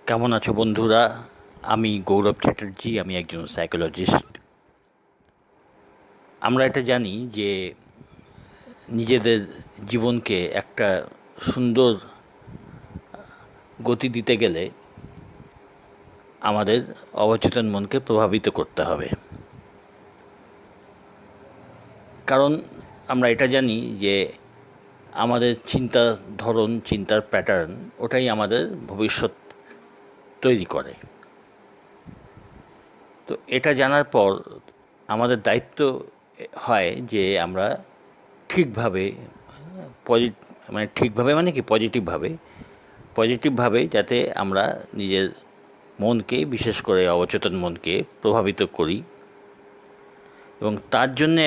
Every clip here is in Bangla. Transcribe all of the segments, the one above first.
কেমন আছো বন্ধুরা? আমি গৌরব চ্যাটার্জি, আমি একজন সাইকোলজিস্ট। আমরা এটা জানি যে নিজেদের জীবনকে একটা সুন্দর গতি দিতে গেলে আমাদের অবচেতন মনকে প্রভাবিত করতে হবে। কারণ আমরা এটা জানি যে আমাদের চিন্তার ধরন, চিন্তার প্যাটার্ন, ওটাই আমাদের ভবিষ্যৎ তৈরি করে। তো এটা জানার পর আমাদের দায়িত্ব হয় যে আমরা ঠিকভাবে পজি মানে ঠিকভাবে মানে কি পজিটিভভাবে যাতে আমরা নিজের মনকে, বিশেষ করে অবচেতন মনকে প্রভাবিত করি। এবং তার জন্যে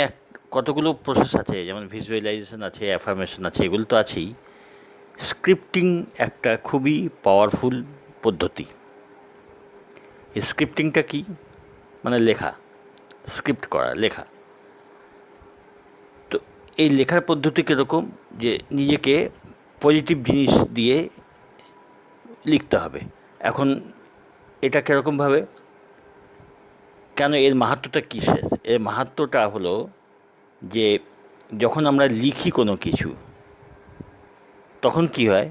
কতগুলো প্রসেস আছে, যেমন ভিজুয়ালাইজেশন আছে, অ্যাফার্মেশন আছে, এগুলো তো আছেই। স্ক্রিপ্টিং একটা খুবই পাওয়ারফুল পদ্ধতি। এই স্ক্রিপ্টিংটা কি? মানে লেখা, স্ক্রিপ্ট করা, লেখা। তো এই লেখার পদ্ধতি কীরকম? যে নিজেকে পজিটিভ জিনিস দিয়ে লিখতে হবে। এখন এটা কীরকমভাবে, কেন, এর মাহাত্ম্যটা কিসের? এর মাহাত্ম্যটা হলো যে যখন আমরা লিখি কোনো কিছু, তখন কি হয়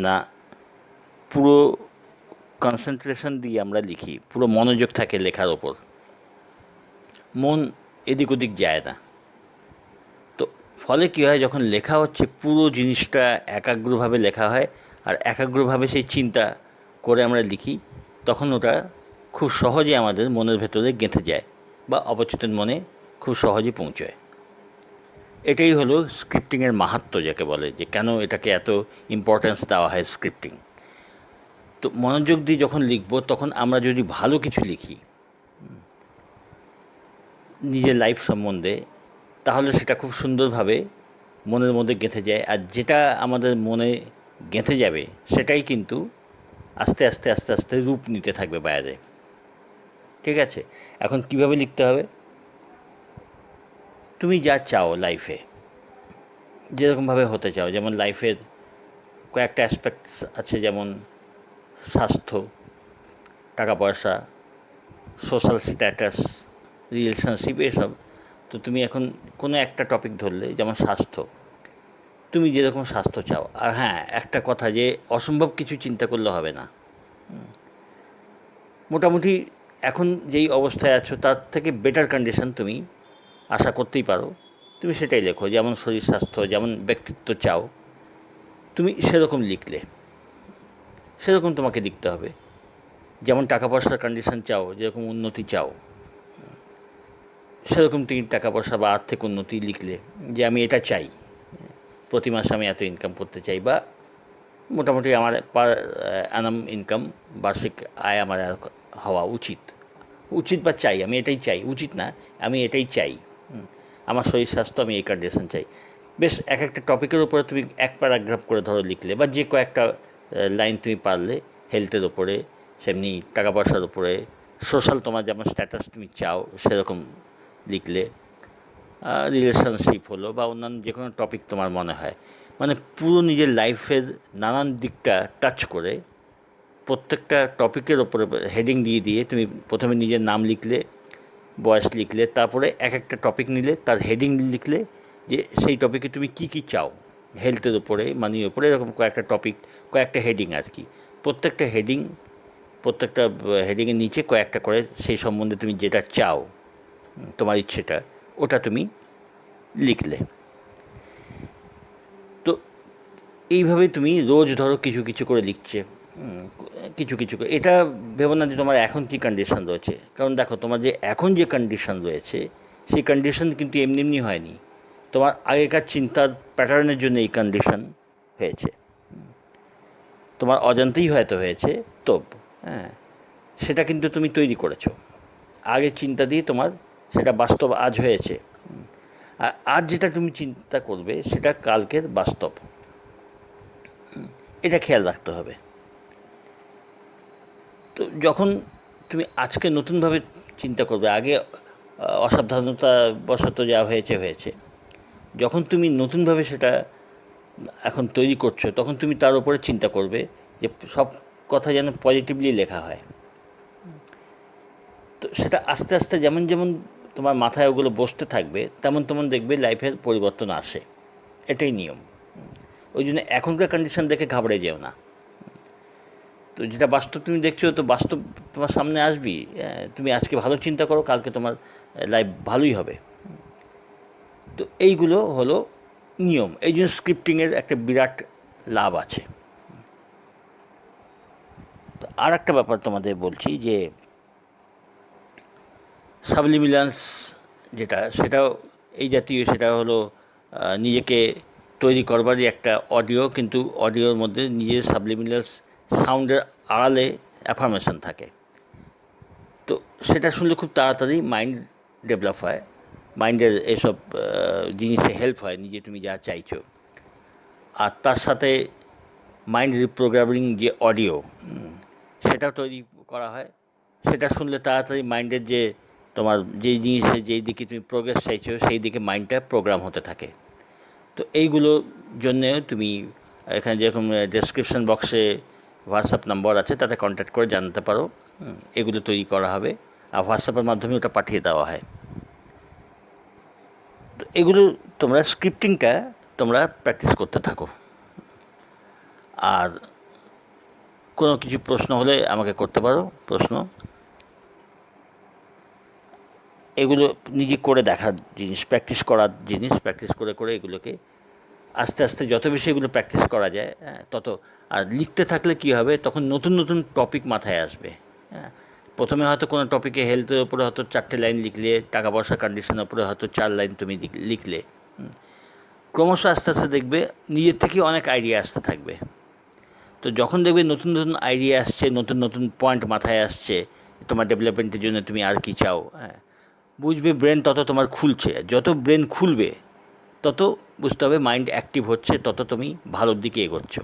না, পুরো কনসেন্ট্রেশন দিয়ে আমরা লিখি, পুরো মনোযোগ থাকে লেখার ওপর, মন এদিক ওদিক যায় না। তো ফলে কী হয়, যখন লেখা হচ্ছে পুরো জিনিসটা একাগ্রভাবে লেখা হয়, আর একাগ্রভাবে সেই চিন্তা করে আমরা লিখি, তখন ওটা খুব সহজে আমাদের মনের ভেতরে গেঁথে যায় বা অবচেতন মনে খুব সহজে পৌঁছয়। এটাই হলো স্ক্রিপ্টিংয়ের মাহাত্ম্য, যাকে বলে, যে কেন এটাকে এত ইম্পর্ট্যান্স দেওয়া হয় স্ক্রিপ্টিং। তো মনোযোগ দিয়ে যখন লিখব, তখন আমরা যদি ভালো কিছু লিখি নিজের লাইফ সম্বন্ধে, তাহলে সেটা খুব সুন্দরভাবে মনের মধ্যে গেঁথে যায়। আর যেটা আমাদের মনে গেঁথে যাবে, সেটাই কিন্তু আস্তে আস্তে আস্তে আস্তে রূপ নিতে থাকবে বাইরে। ঠিক আছে? এখন কিভাবে লিখতে হবে? তুমি যা চাও লাইফে, যেরকমভাবে হতে চাও, যেমন লাইফের কয়েকটা অ্যাসপেক্টস আছে, যেমন স্বাস্থ্য, টাকা পয়সা, সোশ্যাল স্ট্যাটাস, রিলেশনশিপ, এসব। তো তুমি এখন কোনো একটা টপিক ধরলে, যেমন স্বাস্থ্য, তুমি যেরকম স্বাস্থ্য চাও। আর হ্যাঁ, একটা কথা, যে অসম্ভব কিছু চিন্তা করলে হবে না। মোটামুটি এখন যেই অবস্থায় আছো, তার থেকে বেটার কন্ডিশন তুমি আশা করতেই পারো। তুমি সেটাই লেখো, যেমন শরীর স্বাস্থ্য, যেমন ব্যক্তিত্ব চাও, তুমি সেরকম লিখলে, সেরকম তোমাকে লিখতে হবে। যেমন টাকা পয়সার কন্ডিশন চাও, যেরকম উন্নতি চাও, সেরকম তুমি টাকা পয়সা বা আর্থিক উন্নতি লিখলে, যে আমি এটা চাই, প্রতি মাসে আমি এত ইনকাম করতে চাই, বা মোটামুটি আমার পার অ্যানাম ইনকাম, বার্ষিক আয় আমার হওয়া উচিত। উচিত বা চাই, আমি এটাই চাই, উচিত না, আমি এটাই চাই। আমার শরীর স্বাস্থ্য, আমি এই কন্ডিশন চাই। বেশ, এক একটা টপিকের উপরে তুমি এক প্যারাগ্রাফ করে ধরো লিখলে, বা যে কয়েকটা লাইন তুমি পারলে, হেলথের ওপরে, সেমনি টাকা পয়সার উপরে, সোশ্যাল, তোমার যেমন স্ট্যাটাস তুমি চাও সেরকম লিখলে, রিলেশনশিপ হলো বা অন্যান্য যে কোনো টপিক তোমার মনে হয়, মানে পুরো নিজের লাইফের নানান দিকটা টাচ করে প্রত্যেকটা টপিকের ওপরে হেডিং দিয়ে দিয়ে তুমি প্রথমে নিজের নাম লিখলে, বয়স লিখলে, তারপরে এক একটা টপিক নিলে, তার হেডিং লিখলে, যে সেই টপিকে তুমি কি কি চাও, হেলথের ওপরে, মানির ওপরে, এরকম কয়েকটা টপিক, কয়েকটা হেডিং আর কি। প্রত্যেকটা হেডিং, প্রত্যেকটা হেডিংয়ের নিচে কয়েকটা করে সেই সম্বন্ধে তুমি যেটা চাও, তোমার ইচ্ছেটা, ওটা তুমি লিখলে। তো এইভাবে তুমি রোজ ধরো কিছু কিছু করে লিখছে, কিছু কিছু করে। এটা ভেবো না যে তোমার এখন কী কন্ডিশন রয়েছে, কারণ দেখো, তোমার যে এখন যে কন্ডিশন রয়েছে, সেই কন্ডিশন কিন্তু এমনি এমনি হয়নি। তোমার আগেকার চিন্তার প্যাটার্নের জন্য এই কন্ডিশন হয়েছে, তোমার অজান্তেই হয়তো হয়েছে। তো হ্যাঁ, সেটা কিন্তু তুমি তৈরি করেছো আগের চিন্তা দিয়ে, তোমার সেটা বাস্তব আজ হয়েছে। আর আজ যেটা তুমি চিন্তা করবে, সেটা কালকের বাস্তব। এটা খেয়াল রাখতে হবে। তো যখন তুমি আজকে নতুনভাবে চিন্তা করবে, আগে অসাবধানতা বশত যা হয়েছে হয়েছে, যখন তুমি নতুনভাবে সেটা এখন তৈরি করছো, তখন তুমি তার উপরে চিন্তা করবে যে সব কথা যেন পজিটিভলি লেখা হয়। তো সেটা আস্তে আস্তে যেমন যেমন তোমার মাথায় ওগুলো বসতে থাকবে তেমন তেমন দেখবে লাইফের পরিবর্তন আসে। এটাই নিয়ম। ওই জন্য এখনকার কন্ডিশন দেখে ঘাবড়ে যেও না। তো যেটা বাস্তব তুমি দেখছো, তো বাস্তব তোমার সামনে আসবি। তুমি আজকে ভালো চিন্তা করো, কালকে তোমার লাইফ ভালোই হবে। তো এইগুলো হলো নিয়ম। এই জন্য স্ক্রিপ্টিংয়ের একটা বিরাট লাভ আছে। তো আর একটা ব্যাপার তোমাদের বলছি যে সাবলিমিনান্স যেটা, সেটাও এই জাতীয়। সেটা হলো নিজেকে তৈরি করবারই একটা অডিও, কিন্তু অডিওর মধ্যে নিজের সাবলিমিনালস সাউন্ডের আড়ালে অ্যাফার্মেশন থাকে। তো সেটা শুনলে খুব তাড়াতাড়ি মাইন্ড ডেভেলপ হয়, মাইন্ডের এসব জিনিসে হেল্প হয় নিজে তুমি যা চাইছো। আর তার সাথে মাইন্ড রিপ্রোগ্রামিং যে অডিও, সেটাও তৈরি করা হয়। সেটা শুনলে তাড়াতাড়ি মাইন্ডের যে তোমার যেই জিনিসে যেই দিকে তুমি প্রোগ্রেস চাইছো সেই দিকে মাইন্ডটা প্রোগ্রাম হতে থাকে। তো এইগুলোর জন্যে তুমি এখানে যেরকম ডেসক্রিপশন বক্সে হোয়াটসঅ্যাপ নাম্বার আছে, তাতে কন্ট্যাক্ট করে জানতে পারো। এগুলো তৈরি করা হবে আর হোয়াটসঅ্যাপের মাধ্যমে ওটা পাঠিয়ে দেওয়া হয়। তো এগুলো তোমরা স্ক্রিপ্টিংটা তোমরা প্র্যাকটিস করতে থাকো। আর কোনো কিছু প্রশ্ন হলে আমাকে করতে পারো প্রশ্ন। এগুলো নিজে করে দেখার জিনিস, প্র্যাকটিস করার জিনিস। প্র্যাকটিস করে করে এগুলোকে আস্তে আস্তে যত বেশি এগুলো প্র্যাকটিস করা যায়, তত। আর লিখতে থাকলে কী হবে, তখন নতুন নতুন টপিক মাথায় আসবে। হ্যাঁ, প্রথমে হয়তো কোনো টপিকে হেলথের ওপরে হয়তো 4টে লাইন লিখলে, টাকা পয়সার কন্ডিশনের ওপরে হয়তো 4 লাইন তুমি লিখলে, ক্রমশ আস্তে আস্তে দেখবে নিজের থেকে অনেক আইডিয়া আসতে থাকবে। তো যখন দেখবে নতুন নতুন আইডিয়া আসছে, নতুন নতুন পয়েন্ট মাথায় আসছে, তোমার ডেভেলপমেন্টের জন্য তুমি আর কি চাও, বুঝবে ব্রেন তত তোমার খুলছে। যত ব্রেন খুলবে তত বুঝতে হবে মাইন্ড অ্যাক্টিভ হচ্ছে, তত তুমি ভালোর দিকে এগোচ্ছ।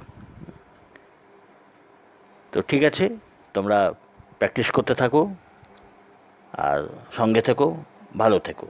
তো ঠিক আছে, তোমরা প্র্যাকটিস করতে থাকো আর সঙ্গে থেকো, ভালো থেকো।